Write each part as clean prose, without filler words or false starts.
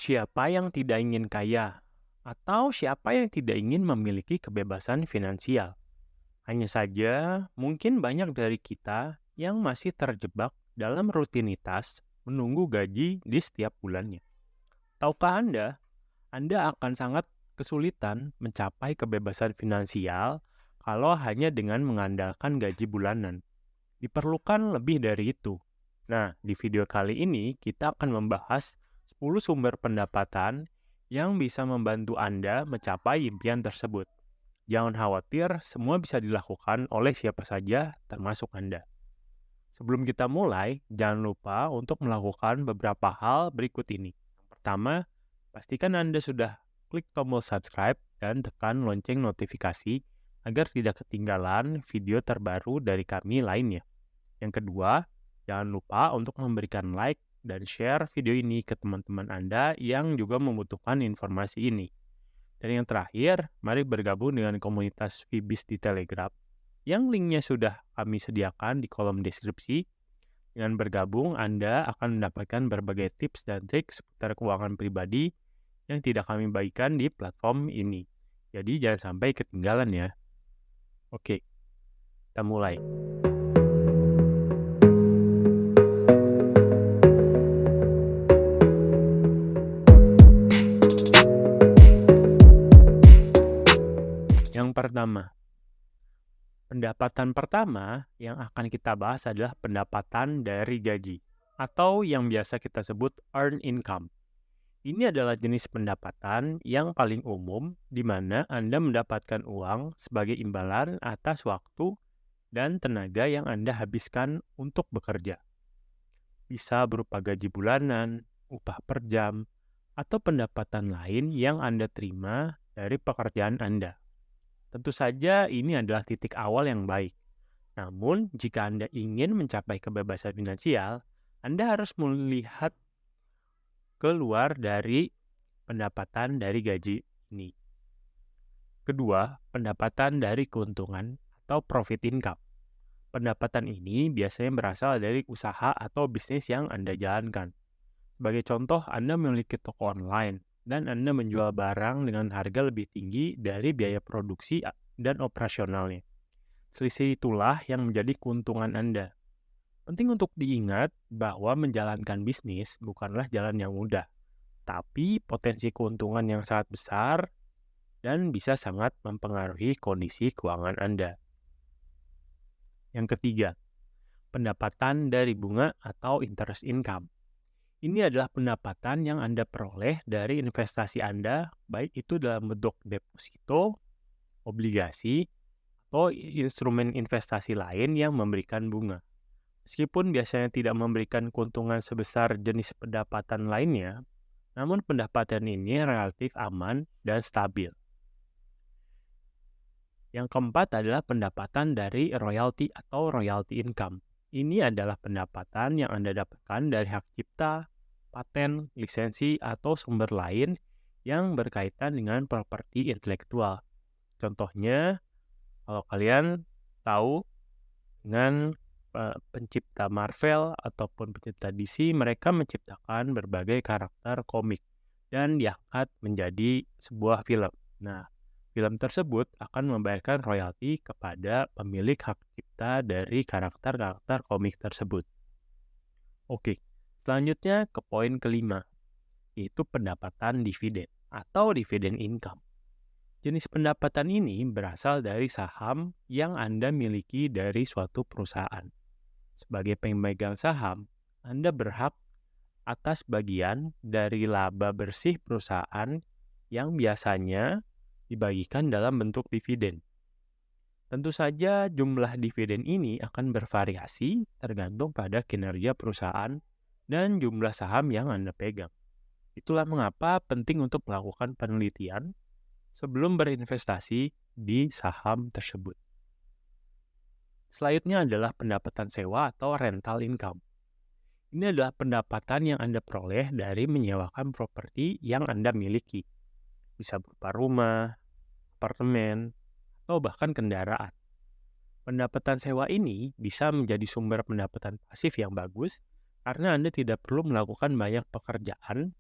Siapa yang tidak ingin kaya? Atau siapa yang tidak ingin memiliki kebebasan finansial? Hanya saja, mungkin banyak dari kita yang masih terjebak dalam rutinitas menunggu gaji di setiap bulannya. Tahukah Anda akan sangat kesulitan mencapai kebebasan finansial kalau hanya dengan mengandalkan gaji bulanan. Diperlukan lebih dari itu. Nah, di video kali ini kita akan membahas 10 sumber pendapatan yang bisa membantu Anda mencapai impian tersebut. Jangan khawatir, semua bisa dilakukan oleh siapa saja, termasuk Anda. Sebelum kita mulai, jangan lupa untuk melakukan beberapa hal berikut ini. Yang pertama, pastikan Anda sudah klik tombol subscribe dan tekan lonceng notifikasi agar tidak ketinggalan video terbaru dari kami lainnya. Yang kedua, jangan lupa untuk memberikan like dan share video ini ke teman-teman Anda yang juga membutuhkan informasi ini. Dan yang terakhir, mari bergabung dengan komunitas Fibis di Telegram yang linknya sudah kami sediakan di kolom deskripsi. Dengan bergabung, Anda akan mendapatkan berbagai tips dan trik seputar keuangan pribadi yang tidak kami bagikan di platform ini. Jadi jangan sampai ketinggalan ya. Oke, kita mulai. Yang pertama, pendapatan pertama yang akan kita bahas adalah pendapatan dari gaji atau yang biasa kita sebut earned income. Ini adalah jenis pendapatan yang paling umum di mana Anda mendapatkan uang sebagai imbalan atas waktu dan tenaga yang Anda habiskan untuk bekerja. Bisa berupa gaji bulanan, upah per jam, atau pendapatan lain yang Anda terima dari pekerjaan Anda. Tentu saja ini adalah titik awal yang baik. Namun, jika Anda ingin mencapai kebebasan finansial, Anda harus melihat keluar dari pendapatan dari gaji ini. Kedua, pendapatan dari keuntungan atau profit income. Pendapatan ini biasanya berasal dari usaha atau bisnis yang Anda jalankan. Sebagai contoh, Anda memiliki toko online dan Anda menjual barang dengan harga lebih tinggi dari biaya produksi dan operasionalnya. Selisih itulah yang menjadi keuntungan Anda. Penting untuk diingat bahwa menjalankan bisnis bukanlah jalan yang mudah, tapi potensi keuntungan yang sangat besar dan bisa sangat mempengaruhi kondisi keuangan Anda. Yang ketiga, pendapatan dari bunga atau interest income. Ini adalah pendapatan yang Anda peroleh dari investasi Anda, baik itu dalam bentuk deposito, obligasi, atau instrumen investasi lain yang memberikan bunga. Meskipun biasanya tidak memberikan keuntungan sebesar jenis pendapatan lainnya, namun pendapatan ini relatif aman dan stabil. Yang keempat adalah pendapatan dari royalti atau royalty income. Ini adalah pendapatan yang Anda dapatkan dari hak cipta, paten, lisensi, atau sumber lain yang berkaitan dengan properti intelektual. Contohnya, kalau kalian tahu dengan pencipta Marvel ataupun pencipta DC, mereka menciptakan berbagai karakter komik dan diangkat menjadi sebuah film. Nah, film tersebut akan membayarkan royalti kepada pemilik hak cipta dari karakter-karakter komik tersebut. Oke, selanjutnya ke poin kelima, yaitu pendapatan dividen atau dividen income. Jenis pendapatan ini berasal dari saham yang Anda miliki dari suatu perusahaan. Sebagai pemegang saham, Anda berhak atas bagian dari laba bersih perusahaan yang biasanya dibagikan dalam bentuk dividen. Tentu saja jumlah dividen ini akan bervariasi tergantung pada kinerja perusahaan dan jumlah saham yang Anda pegang. Itulah mengapa penting untuk melakukan penelitian sebelum berinvestasi di saham tersebut. Selanjutnya adalah pendapatan sewa atau rental income. Ini adalah pendapatan yang Anda peroleh dari menyewakan properti yang Anda miliki. Bisa berupa rumah, apartemen, atau bahkan kendaraan. Pendapatan sewa ini bisa menjadi sumber pendapatan pasif yang bagus karena Anda tidak perlu melakukan banyak pekerjaan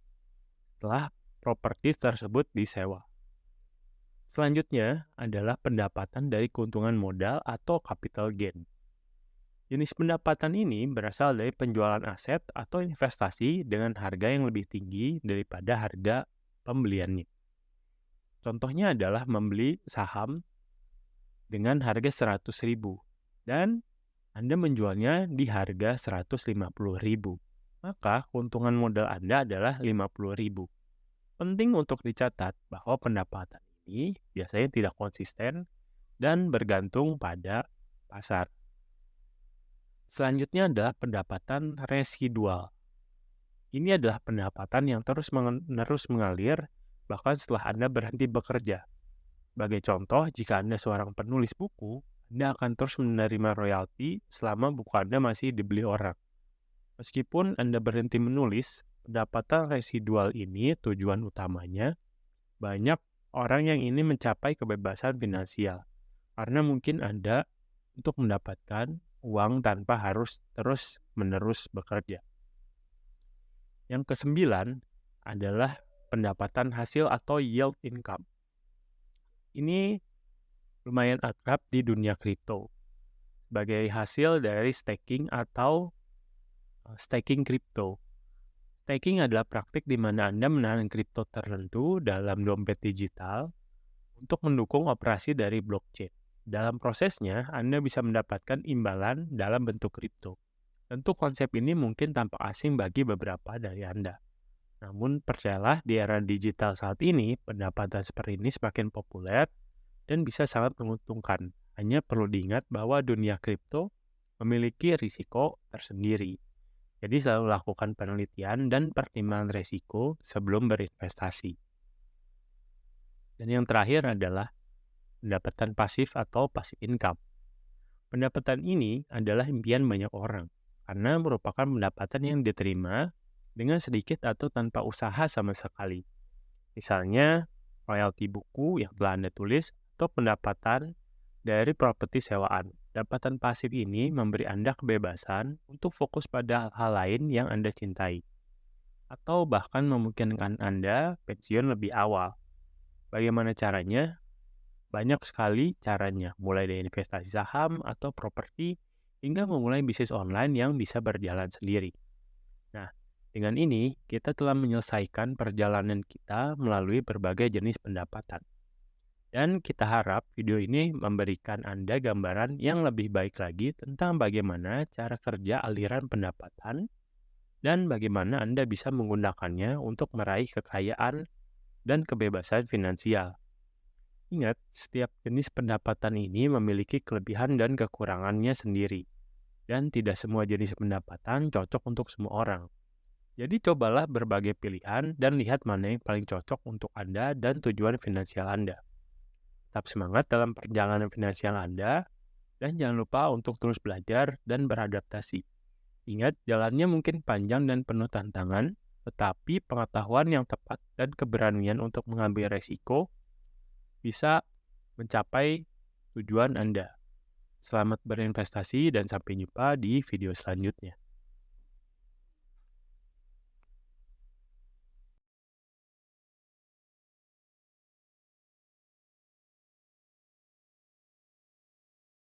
setelah properti tersebut disewa. Selanjutnya adalah pendapatan dari keuntungan modal atau capital gain. Jenis pendapatan ini berasal dari penjualan aset atau investasi dengan harga yang lebih tinggi daripada harga pembeliannya. Contohnya adalah membeli saham dengan harga 100.000 dan Anda menjualnya di harga 150.000. Maka keuntungan modal Anda adalah 50.000. Penting untuk dicatat bahwa pendapatan ini biasanya tidak konsisten dan bergantung pada pasar. Selanjutnya adalah pendapatan residual. Ini adalah pendapatan yang terus-menerus mengalir bahkan setelah Anda berhenti bekerja. Sebagai contoh, jika Anda seorang penulis buku, Anda akan terus menerima royalti selama buku Anda masih dibeli orang. Meskipun Anda berhenti menulis, pendapatan residual ini tujuan utamanya banyak orang yang ingin mencapai kebebasan finansial. Karena mungkin Anda untuk mendapatkan uang tanpa harus terus-menerus bekerja. Yang kesembilan adalah pendapatan hasil atau yield income. Ini lumayan akrab di dunia kripto sebagai hasil dari staking atau staking kripto. Staking adalah praktik di mana Anda menahan kripto tertentu dalam dompet digital untuk mendukung operasi dari blockchain. Dalam prosesnya, Anda bisa mendapatkan imbalan dalam bentuk kripto. Tentu konsep ini mungkin tampak asing bagi beberapa dari Anda. Namun percayalah di era digital saat ini, pendapatan seperti ini semakin populer dan bisa sangat menguntungkan. Hanya perlu diingat bahwa dunia kripto memiliki risiko tersendiri. Jadi selalu lakukan penelitian dan pertimbangan risiko sebelum berinvestasi. Dan yang terakhir adalah pendapatan pasif atau passive income. Pendapatan ini adalah impian banyak orang karena merupakan pendapatan yang diterima dengan sedikit atau tanpa usaha sama sekali. Misalnya, royalti buku yang telah Anda tulis atau pendapatan dari properti sewaan. Pendapatan pasif ini memberi Anda kebebasan untuk fokus pada hal lain yang Anda cintai, atau bahkan memungkinkan Anda pensiun lebih awal. Bagaimana caranya? Banyak sekali caranya, mulai dari investasi saham atau properti, hingga memulai bisnis online yang bisa berjalan sendiri. Nah, dengan ini kita telah menyelesaikan perjalanan kita melalui berbagai jenis pendapatan. Dan kita harap video ini memberikan Anda gambaran yang lebih baik lagi tentang bagaimana cara kerja aliran pendapatan dan bagaimana Anda bisa menggunakannya untuk meraih kekayaan dan kebebasan finansial. Ingat, setiap jenis pendapatan ini memiliki kelebihan dan kekurangannya sendiri, dan tidak semua jenis pendapatan cocok untuk semua orang. Jadi cobalah berbagai pilihan dan lihat mana yang paling cocok untuk Anda dan tujuan finansial Anda. Tetap semangat dalam perjalanan finansial Anda, dan jangan lupa untuk terus belajar dan beradaptasi. Ingat, jalannya mungkin panjang dan penuh tantangan, tetapi pengetahuan yang tepat dan keberanian untuk mengambil resiko bisa mencapai tujuan Anda. Selamat berinvestasi dan sampai jumpa di video selanjutnya.